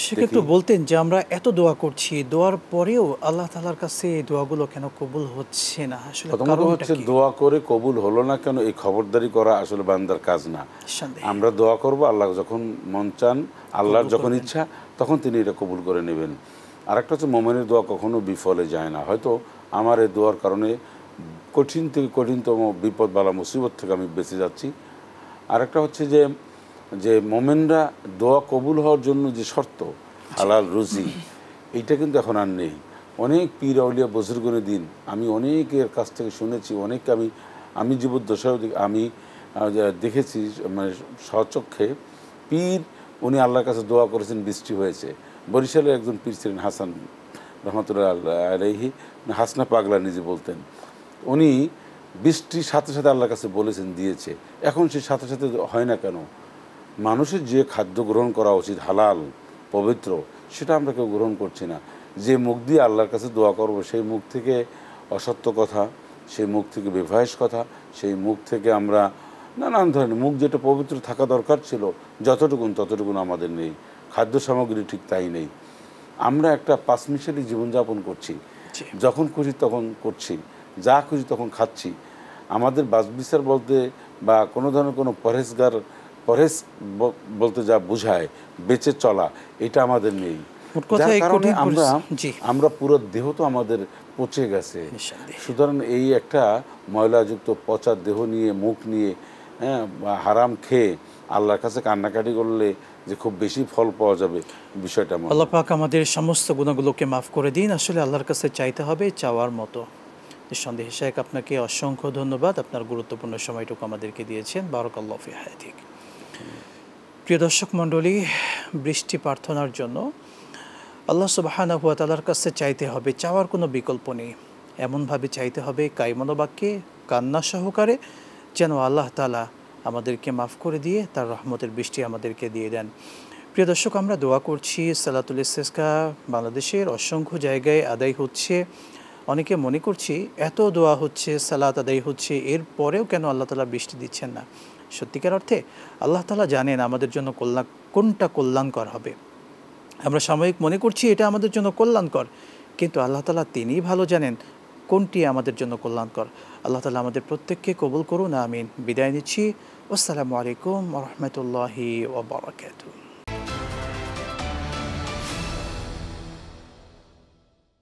সেক্ষেত্রে বলতেন যে আমরা এত দোয়া করছি, দোয়ার পরেও আল্লাহ তাআলার কাছে এই দোয়াগুলো কেন কবুল হচ্ছে না? আসলে প্রথমত কারণটা হচ্ছে কি? দোয়া করে কবুল হলো না কেন এই খবরদারি করা আসলে বান্দার কাজ না। নিঃসন্দেহে আমরা দোয়া করব, আল্লাহ যখন মন চান, আল্লাহর কবুল যখন করবেন। ইচ্ছা তখন তিনি এটা কবুল করে নেবেন। আরেকটা হচ্ছে মোমেনের দোয়া কখনো বিফলে যায় না। হয়তো আমার এই দোয়ার কারণে কঠিন থেকে কঠিনতম বিপদ বালা মুসিবত থেকে আমি বেঁচে যাচ্ছি। আরেকটা হচ্ছে যে যে মোমেনরা দোয়া কবুল হওয়ার জন্য যে শর্ত জি, হালাল রুজি, এইটা কিন্তু এখন আর নেই। অনেক পীর আউলিয়া বুজুর্গের দিন আমি অনেকের কাছ থেকে শুনেছি, অনেককে আমি জীবদ্দশায় আমি দেখেছি, মানে স্বচক্ষে পীর উনি আল্লাহর কাছে দোয়া করেছেন, বৃষ্টি হয়েছে। বরিশালের একজন পীর ছিলেন হাসান রহমতুল্লাহ আলাইহি, হাসনা পাগলা নিজে বলতেন, উনি বৃষ্টির সাথে সাথে আল্লাহর কাছে বলেছেন, দিয়েছে। এখন সে সাথে সাথে হয় না কেন? মানুষের যে খাদ্য গ্রহণ করা উচিত হালাল পবিত্র, সেটা আমরা কেউ গ্রহণ করছি না। যে মুখ দিয়ে আল্লাহর কাছে দোয়া করব, সেই মুখ থেকে অসত্য কথা, সেই মুখ থেকে বেফাহেস কথা, সেই মুখ থেকে আমরা নানান ধরনের, মুখ যেটা পবিত্র থাকা দরকার ছিল ততটুকুন আমাদের নেই। খাদ্য সামগ্রী ঠিক তাই নেই। আমরা একটা পাঁচমিশালি জীবনযাপন করছি, জি। যখন খুশি তখন করছি, যা খুশি তখন খাচ্ছি। আমাদের বাছবিচার বলতে বা কোনো ধরনের কোনো পরহেজ বলতে যা বোঝায় বেঁচে চলা, এটা আমাদের নেই। মোট কথা যার এই কারণে কঠিন জি, আমরা পুরো দেহ তো আমাদের পচে গেছে। নিঃসন্দেহে। সুতরাং এই একটা ময়লাযুক্ত পচা দেহ নিয়ে, মুখ নিয়ে, হ্যাঁ, বা হারাম খেয়ে আল্লাহর কাছে কান্নাকাটি করলে যে খুব বেশি ফল পাওয়া যাবে, বিষয়টা এমন আল্লাহ না। পাক আমাদের সমস্ত গুনাহগুলোকে মাফ করে দিন। আসলে আল্লাহর কাছে চাইতে হবে চাওয়ার মতো। নিঃসন্দেহে শায়েখ, আপনাকে অসংখ্য ধন্যবাদ। আপনার গুরুত্বপূর্ণ সময়টুকু আমাদেরকে দিয়েছেন। বারাকাল্লাহু ফি হায়াতিক। প্রিয় দর্শক মণ্ডলী, বৃষ্টি প্রার্থনার জন্য আল্লাহ সুবহানাহু ওয়া তাআলার কাছে চাইতে হবে, চাওয়ার কোনো বিকল্প নেই। এমনভাবে চাইতে হবে কায়মনোবাক্যে, কান্না সহকারে, যেন আল্লাহ তাআলা আমাদেরকে মাফ করে দিয়ে তার রহমতের বৃষ্টি আমাদেরকে দিয়ে দেন। প্রিয় দর্শক, আমরা দোয়া করছি, সালাতুল ইস্তিসকা বাংলাদেশের অসংখ্য জায়গায় আদায় হচ্ছে। অনেকে মনে করছি এত দোয়া হচ্ছে, সালাত আদায় হচ্ছে, এরপরেও কেন আল্লাহ তাআলা বৃষ্টি দিচ্ছেন না? সত্যিকার অর্থে আল্লাহ তাআলা জানেন আমাদের জন্য কোনটা কল্যাণকর হবে। আমরা সাময়িক মনে করছি এটা আমাদের জন্য কল্যাণকর, কিন্তু আল্লাহ তাআলা তিনিই ভালো জানেন কোনটি আমাদের জন্য কল্যাণকর। আল্লাহ তাআলা আমাদের প্রত্যেককে কবুল করুন, আমিন। বিদায় নিচ্ছি। আসসালামু আলাইকুম ওয়া রাহমাতুল্লাহি ওয়া বারাকাতুহু।